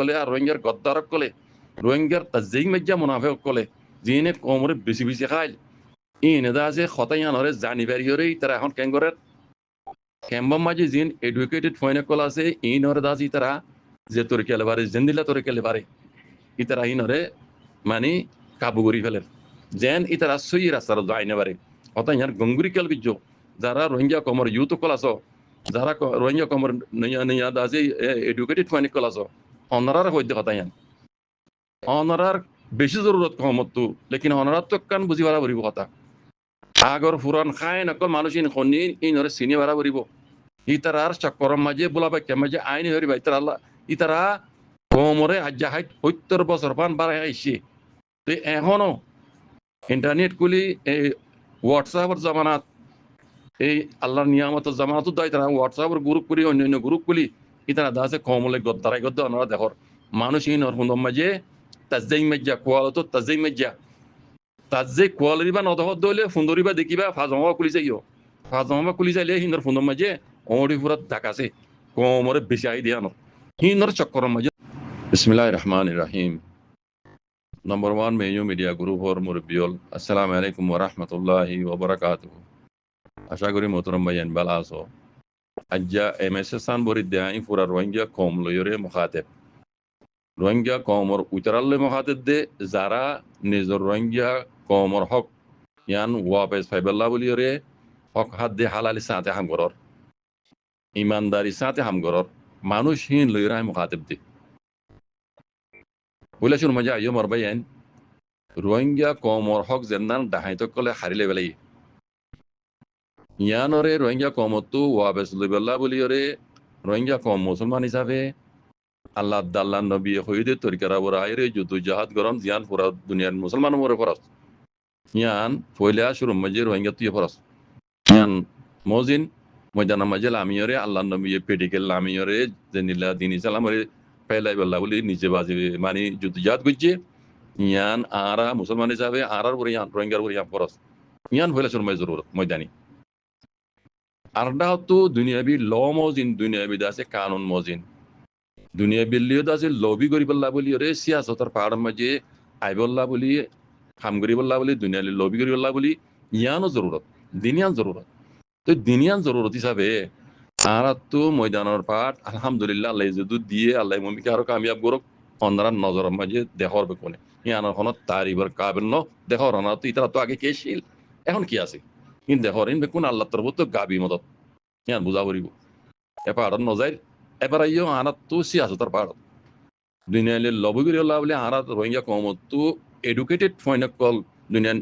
কলে আর রোহিঙ্গার গদ্দারক কলে রোহিঙ্গার তাজিক মেজ্জা মুনাফেক কলে যিনি কোমরে বেশি বেশি খাইল ইনেদা আছে খতাইয়ানরে জানিবারি হরে তারা এখন কেঙ্গরের কেম্বম মাঝে যিন এডুকেটেড ফয়নে কল আছে ইনরে দাজি তারা যে তোর কেলে পারে জেন্দিলা তোর কেলে পারে ইতারা ইনরে মানে কাবু করি ফেলের যেন ইতারা সই রাস্তার যাইনে পারে খতাইয়ার গঙ্গুরি কেল বিজ্জ যারা রোহিঙ্গা কমর ইউথ কল আছো যারা রোহিঙ্গা কমর নয়া নয়া দাজি এডুকেটেড ফয়নে কল আছো অনারার হইতে খতাইয়ান অনারার বেশি জরুরত কমতো লেকিন অনারার তো কান বুঝি পারা বলিব কথা আগর ফুরান খায় নকল মানুষ ইন খনি ইনরে চিনি পারা বলিব ইতারার চক্করম মাঝে বোলা বাক্যের মাঝে আইনি হরিবা ইতারা আল্লাহ ইতারা কোমরে হাজ্জা হাইট ৭০ বছর পান বাড়াই আইসে তো এখনো ইন্টারনেট খুলি এই হোয়াটসঅ্যাপের জামানাত এই আল্লাহর নিয়ামতের জামানাতো দায় তারা হোয়াটসঅ্যাপের গ্রুপ করি অন্যান্য গ্রুপ খুলি ইতারা দাসে কমলে গদ্দারাই গদ্দ ওনারা দেখর মানুষ ইনর হুন্দম মাঝে তাজেই মেজ্জা কোয়ালতো তাজেই মেজ্জা তাজে কোয়ালিটি বা নদহত দলে সুন্দরী বা দেখিবা ফাজমা খুলি যাইও ফাজমা খুলি যাইলে হিন্দর ফুন্দর মাঝে অমরি ফুরাত ঢাকাছে কোমরে বেশি আই দিয়া নো হিন্দর চক্করম মাঝে বিসমিল্লাহির রহমানির রহিম নম্বর 1 মেয়ু মিডিয়া গ্রুপ और মুরব্বিয়ল আসসালামু আলাইকুম ওয়া রাহমাতুল্লাহি ওয়া বারাকাতুহু আশা করি মোহতরম ভাইয়ান ভালো আছো আজ্জা এমএসএসান বরি দেয়াই ফুরা রোহিঙ্গা কম লয়রে মুখাতেব রোহিঙ্গা কমর উতরালে মুখাতেব দে যারা নিজর রোহিঙ্গা কমর হক ইয়ান ওয়াপেস ফাইবাল্লাহ বলিয়রে হক হাত দে হালালি সাথে হামগরর ইমানদারি সাথে হামগরর মানুষ হিন লয়রাই মুখাতেব দে বলে শুন মজা আইও মর ভাইয়ান রোহিঙ্গা কমর হক জেন্দান ডাহাইত কলে হারিলে বেলাই ইয়ানরে রোহিঙ্গা কমতো ওয়াবেস লইবাল্লাহ বলিয়রে রোহিঙ্গা কম মুসলমান হিসাবে আল্লাহ দাল্লাহ নবী হইদে তরিকারা বরাইরে যুদ্ধ জাহাদ গরম জিয়ান পুরা দুনিয়ার মুসলমান মরে ফরাস ইয়ান ফয়লা শুরু মজে রোহিঙ্গা তুই ফরাস ইয়ান মজিন ময়দানা মাঝে লামিয়রে আল্লাহ নবী পেডিকেল লামিয়রে জেনিলা দিন ইসলামরে ফেলাই বল্লাহ বলি নিজে বাজে মানে যুদ্ধ জাহাদ গুজে ইয়ান আরা মুসলমান হিসাবে আরার বরে ইয়ান রোহিঙ্গার বরে ইয়ান ফরাস ইয়ান ফয়লা শুরু মজে জরুরত ময়দানি আরডা তো দুনিয়াবি ল মজিন দুনিয়াবি দাসে কানুন মজিন দুনিয়া বিল্লিও দাসে লবি করিবল্লাহ বলি রে সিয়াসতর পাহাড় মাঝে আইবল্লাহ বলি কাম করিবল্লাহ বলি দুনিয়া লবি করিবল্লাহ বলি ইয়ানো জরুরত দিনিয়ান জরুরত তো দিনিয়ান জরুরত হিসাবে আর তো ময়দানের পাঠ আলহামদুলিল্লাহ আল্লাহ যদু দিয়ে আল্লাহ মমিকে আরো কামিয়াব করুক অন্ধার নজরের মাঝে দেহর বেকনে ইয়ানোর খনত তারিবার কাবিল ন দেহর অনার তো ইতারা তো আগে কে ছিল এখন কি আছে কিন্তু দেহর ইন বেকুন আল্লাহ তরফ তো গাবি মদত ইয়ান বুঝা করিব এ পাহাড় নজাইর এবার আইও আনাত তো সিয়াসতর পাহাড় দুনিয়ালে লবি করিবল্লাহ বলে আনাত রোহিঙ্গা কমত তো এডুকেটেড ফয়নক কল দুনিয়ান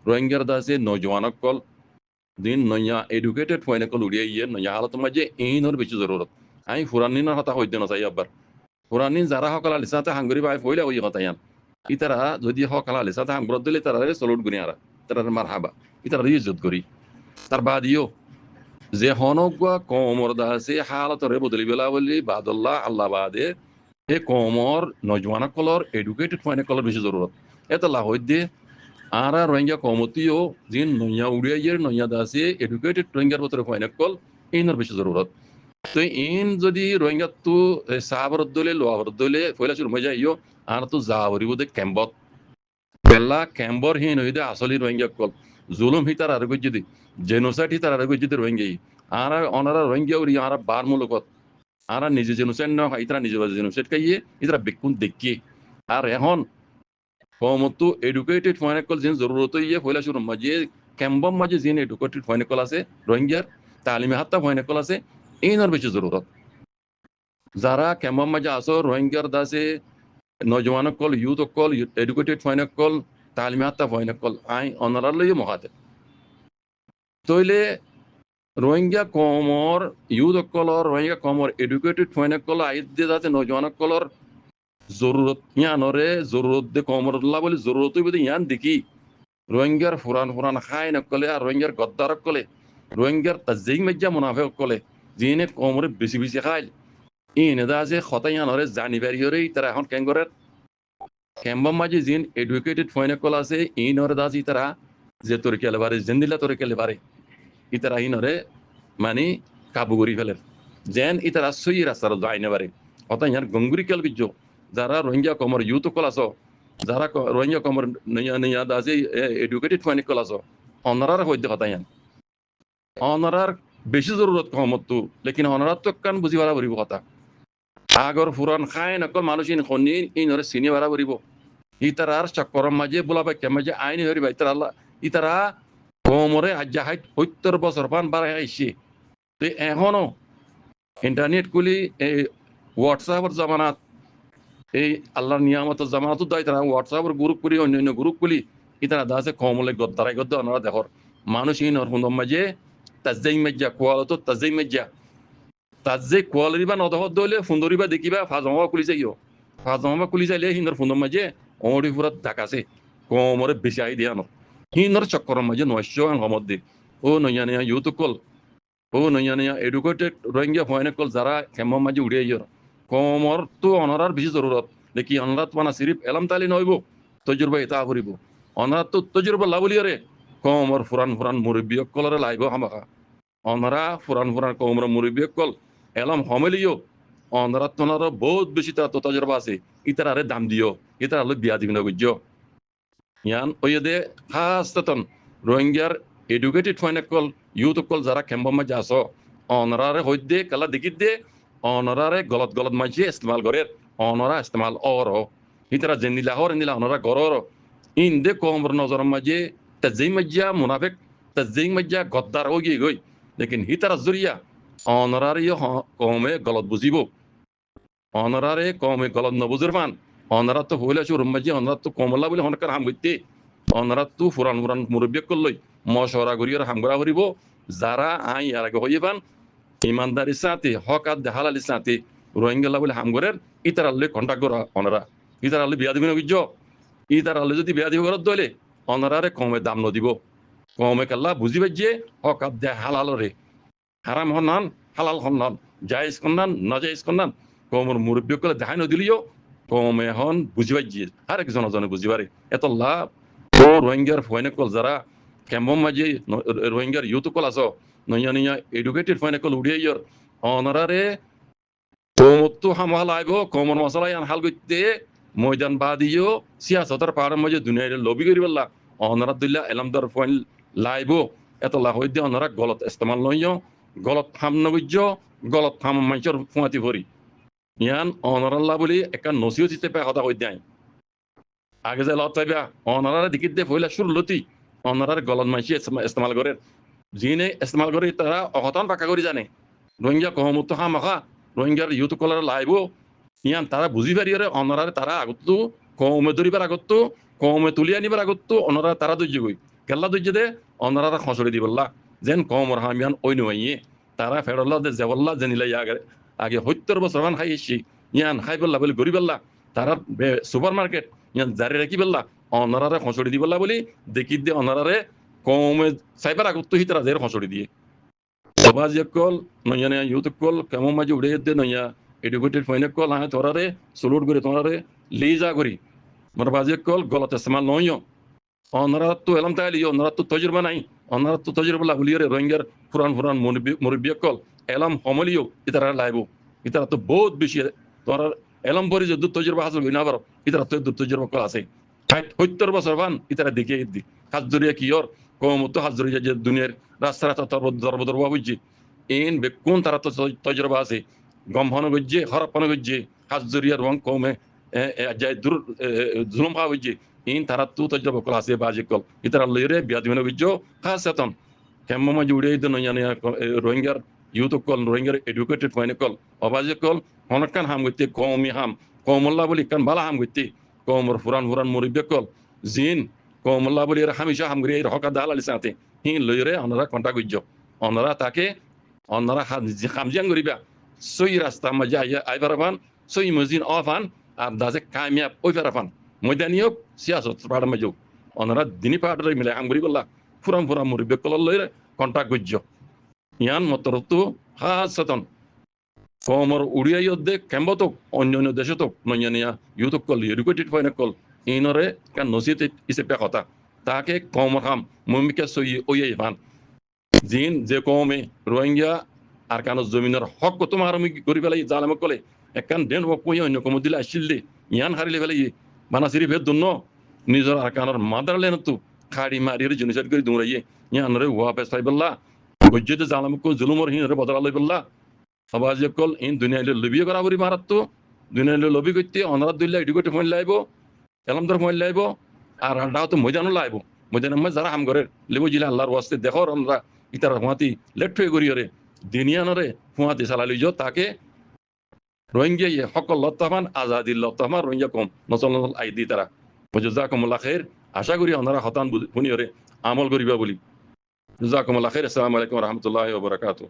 রোহিঙ্গার দাসে নজওয়ানক কল দিন নয়া এডুকেটেড ফয়নে কল উড়িয়ে ইয়ে নয়া হালত মাঝে এইনর বেশি জরুরত আমি ফুরানিনের কথা হইতে না চাই আবার ফুরানিন যারা সকাল লিসাতে হাঙ্গরি বাই ফইলে ওই কথা ইয়ান ইতারা যদি সকাল লিসাতে হাঙ্গরত দিলে তারা সলুট গুনি আরা তারা মার হাবা ইতারা ইজ্জত করি তার বাদ ইও যে হনগুয়া কমর দাসে হালতরে বদলি বেলা বলি বাদল্লাহ আল্লাহ বাদে এই কমর নজওয়ান কলর এডুকেটেড ফয়নে কলর বেশি জরুরত এটা লাভ দিয়ে আর রোহিঙ্গা কমতিও যিন নয়া উড়িয়াইয়ের নয়া দাসে এডুকেটেড রোহিঙ্গার বতরে ফয়নে কল ইনর বেশি জরুরত তো ইন যদি রোহিঙ্গা তো সাহাবরত দলে লোহাবরত দলে ফয়লা শুরু হয়ে যাইও আর তো যাওয়ারি বোধে ক্যাম্বত বেলা ক্যাম্বর হিন হইদে আসলি রোহিঙ্গা কল জুলুম হি তার আর যদি জেনোসাইড হি তার আর যদি রোহিঙ্গাই আর অনারা রোহিঙ্গা উড়ি আর বার মূলকত আর নিজে জেনোসাইড না ইতারা নিজে জেনোসাইড খাইয়ে ইতারা বেকুন দেখিয়ে আর এখন কমতো এডুকেটেড ফয়নাকল যিন জরুরত ইয়ে ফয়লা শুরু মাঝে ক্যাম্বম মাঝে যিন এডুকেটেড ফয়নাকল আছে রোহিঙ্গার তালিমে হাত্তা ফয়নাকল আছে এইনার বেশি জরুরত যারা ক্যাম্বম মাঝে আসো রোহিঙ্গার দাসে নজওয়ান কল ইউথ কল এডুকেটেড ফয়নাকল তালিমে হাত্তা ফয়নাকল আই অনারার লইয়ে মহাতে তইলে রোহিঙ্গা কমর ইউথ কলর রোহিঙ্গা কমর এডুকেটেড ফয়নাকল আইদ দিয়ে যাতে নজওয়ান কলর জরুরত ইয়ানরে জরুরত দে কমরল্লাহ বলে জরুরত বলে ইয়ান দেখি রোহিঙ্গার ফুরান ফুরান খাই নকলে আর রোহিঙ্গার গদ্দারক কলে রোহিঙ্গার তাজিক মেজ্জা মুনাফেক কলে যিনি কমরে বেশি বেশি খাইল ইনেদা আছে খতাই ইয়ানরে জানিবারি হরে তারা এখন কেঙ্গরের ক্যাম্বম মাঝে যিন এডুকেটেড ফয়নাকল আছে ইনরে দাজি তারা যে তোর কেলে পারে জেন্দিলা তোর কেলে পারে ইতারা ইনরে মানে কাবু করি ফেলের যেন ইতারা সই রাস্তার যাইনে পারে কথা ইয়ার গঙ্গুরি কেল বিজ্জো যারা রোহিঙ্গা কমর ইউথ কল আছো যারা রোহিঙ্গা কমর নয়া নয়া দাজি এডুকেটেড ফাইনিক কল আছো অনারার হইতে কথা ইয়ান অনারার বেশি জরুরত কমতো লেকিন অনারার তো কান বুঝি বাড়া বরিব কথা আগর ফুরান খায় নকল মানুষ ইন খনি ইনরে সিনি বাড়া বরিব ইতারার চক্করম মাঝে বলা বাই মাঝে আইনি হরি ভাই তারা ইতারা কমরে আজ্জা হাইট 70 বছর পান বাড়াই আইসি তো এখনো ইন্টারনেট কুলি এই হোয়াটসঅ্যাপের জামানাত এই আল্লাহর নিয়ামতের জামানাতো দায় তারা হোয়াটসঅ্যাপের গ্রুপ করি অন্যান্য গ্রুপ করি ইতারা দাসে কমলে গদ্দারাই গদ্দ ওনারা দেখর মানুষ ইনর হুন্দম মাঝে তাজেই মেজ্জা কোয়ালতো তাজেই মেজ্জা তাজে কোয়ালিটি বা নদহ দলে সুন্দরী বা দেখিবা ফাজমা কুলি যাইও ফাজমা কুলি যাইলে হিন্দর হুন্দম মাঝে অমরি ফুরাত ডাকাছে কমরে বেশি আই দিয়া ন হিন্দর চক্করম মাঝে নয়শ হমদ দি ও নয়া নয়া ইউথ কল ও নয়া নয়া এডুকেটেড রোহিঙ্গা ফয়নে কল যারা কেমন মাঝে উড়ে আইয়র কমর তো অনরার বেশি জরুরত দেখি অনরাত মানা সিরিফ এলাম তালি নইব তজুরবা এটা করিব অনরাত তো তজুরবা লাবলিয়রে কমর ফুরান ফুরান মুরব্বী কলরে লাইব হামাকা অনরা ফুরান ফুরান কমর মুরব্বী কল এলাম হমেলিও অনরাত তোনার বহুত বেশি তার তো তজুরবা আছে ইতারারে দাম দিও ইতারা হলো বিয়া দিবি না বুঝছো ইয়ান ওইদে খাস্ততন রোহিঙ্গার এডুকেটেড ফয়নে কল ইউথ কল যারা কেম্বম মাঝে আসো অনরারে হইদে কালা দেখিত দে অনরারে গলত গলত মাঝে ইস্তেমাল করে অনরা ইস্তেমাল অর ইতারা যে নীলা হর নীলা অনরা গরর ইন দে কমর নজর মাঝে তাজেই মাজ্জা মুনাফিক তাজেই মাজ্জা গদ্দার ওগি গই লেকিন হিতারা জরিয়া অনরারে কমে গলত বুঝিব অনরারে কমে গলত নবুজুর পান অনরা তো হইলে শুরু মাঝে অনরা তো কমলা বলে হনকার হাম গইতে অনরা তো ফুরান ফুরান মুরব্বী করলই মশওয়ারা করিয়ার হামগরা করিব যারা আই আর আগে হইয়ে পান ইমানদারি সাথে হক আর হালালি সাথে রোহিঙ্গা বলে হামগরের ইতার আল্লে কন্টাক্ট করা অনরা ইতার আল্লে বিয়া দিবেন বুঝছো ইতার আল্লে যদি বিয়া দিব করার দলে অনরারে কমে দাম নদিব কমে কাল্লা বুঝিবে যে হক আর হালালরে হারাম হন্নান হালাল হন্নান জায়েজ কন্নান নাজায়েজ কন্নান কমর মুরব্বী করে দেখাই নদিলিও কমে হন বুঝিবাই যে আর একজন জনে বুঝিবারে এত লাভ ও রোহিঙ্গার ফয়নে কল যারা কেমন মাঝে রোহিঙ্গার ইউথ কল আছো নয়া নয়া এডুকেটেড ফয়নে কল উড়িয়াইয়র অনরারে কমতো হামাল আইব কমর মশলা আন হাল গইতে ময়দান বাদিও সিয়াসতের পাহাড়ের মাঝে দুনিয়ার লবি করি বললা অনরা দিল্লা এলামদার ফয়ন লাইব এত লাভ হইতে অনরা গলত ইস্তেমাল নইও গলত হাম নবুজ্য গলত হাম মানুষের ফুয়াতি ভরি ইয়ান অনরাল্লাহ বলি একটা নসিও দিতে পায় হতা হইতে আই আগে যে লত পাইবা অনরারে দিকিত দে ফইলা সুর লতি অনরার গলত মাইছি ইস্তেমাল করে যিনে ইস্তেমাল করে তারা অহতন পাকা করে জানে রোহিঙ্গা কহমুত হামাখা রোহিঙ্গার ইউথ কলার লাইব ইয়ান তারা বুঝি পারিয়ারে অনরারে তারা আগতো কমে ধরিবার আগতো কমে তুলি আনিবার আগতো অনরা তারা দৈর্য গই কেল্লা দৈর্য দে অনরারা খসড়ি দিবল্লা যেন কমর হামিয়ান ওই নইয়ে তারা ফেরল্লা দে জেবল্লা জেনিলাই আগে আগে 70 বছর মান খাইছি ইয়ান খাই বললা বলে গরিবাল্লা তারা সুপার মার্কেট ইয়ান জারি রাখি বললা অনরারে খসড়ি দিবল্লা বলি দেখি দে অনরারে কমে সাইবার আগতো হি তারা জের খসড়ি দিয়ে সবাজ কল নয়া নয়া ইউথ কল কেমন মাঝে উড়ে দে নয়া এডুকেটেড ফয়নে কল হ্যাঁ তোরারে সলুট করে তোরারে লিজা করি মোর বাজে কল গলত ইস্তেমাল নইও অনরা তো এলাম তাইলিও অনরা তো তজরবা নাই অনরা তো তজরবা লাগুলিয়রে রোহিঙ্গার ফুরান ফুরান মুরব্বী কল এলাম হমলিও ইতারা লাইব ইতারা তো বহুত বেশি তোরা এলাম পরি যে তজরবা হাসল না পারো ইতারা তো তজরবা কল আছে 70 বছর পান ইতারা দেখিয়ে দি হাত জড়িয়ে কি ওর কমতো হাত জড়িয়ে যে দুনিয়ার রাস্তা রাস্তা দরবদরবা বুঝছি ইন বেকুন তারা তো তজরবা আছে গম হন গজ্জে হরপন গজ্জে হাত জড়িয়ে রং কমে যাই দূর জুলুম খাওয়া বুঝছি ইন তারা তো তজরবা কল আছে বাজি কল ইতারা লইরে বিয়া দিবেন বুঝছো খাস সেতন কেমন মাঝে উড়িয়ে দিন রোহিঙ্গার ইউথ কল রোহিঙ্গার এডুকেটেড ফয়নে কল অবাজে কল হনকান হাম গইতে কমি হাম কমল্লা বলি কান বালা হাম গইতে কমর ফুরান ফুরান মুরব্বী কল জিন কমল্লা বলি হামিশা হাম গরি হকা দাল আলি সাথে হিন লইরে অনরা কন্টা গুজ্জ অনরা তাকে অনরা হামজিয়াং গরিবা সই রাস্তা মাঝে আইবারাফান সই মজিন অফান আর দাজে কামিয়াব ওই ফেরাফান ময়দানিও সিয়াসত পাড়া মাঝে অনরা দিনী পাড়ে মিলে হাম গরি বললা ফুরান ফুরান মুরব্বী কল লইরে কন্টা গুজ্জ ইয়ান মতরতো হাসতন কমর উড়িয়াই দে কেম্বতো অন্য দেশে তো নয়া ইউথ কল এডুকেটেড ফয়নে কল ইনরে কান নসিত ইসেপে কথা তাকে কমর হাম মমিকে সই ওই ভান জিন যে কমে রোহিঙ্গা আর কানো জমিনের হক তোমার আমি করি পেলাই জালামে কলে একখান ডেন ওক কই অন্য কম দিলে আসছিল দে ইয়ান হারিলে ফেলে বানা সিরি ফের দুন্ন নিজের আরকানোর মাদার লেন তো খাড়ি মারিয়ে জিনিসের করে দৌড়াইয়ে ইয়ানরে ওয়া পেস পাইবল্লা বজ্জতে জালামুক জুলুমর হিনরে বদলা লইবল্লা সবাজ কল ইন দুনিয়ালে লবিয়ে করা বরি মারাত তো দুনিয়ালে লবি করতে অনারাত দুইলা ইডি করতে ফোন লাইব এলামদার ফোন লাইব আর আড্ডা তো ময়দানও লাইব ময়দান আমরা যারা হাম করে লেবু জিলা আল্লাহর ওয়াস্তে দেখো আমরা ইতার হুঁয়াতি লেট হয়ে করিয়রে দিনিয়ানরে হুঁয়াতি চালালি যো তাকে রোহিঙ্গা সকল লত্তামান আজাদিল লত্তামান রোহিঙ্গা কম নচল নচল আই দি তারা জাকুমুল্লাহ খের আশা করি ওনারা হতান শুনিয়রে আমল করিবা বলি জাকুমুল্লাহ খের আসসালামু আলাইকুম রহমতুল্লাহ ওয়া বারাকাতুহু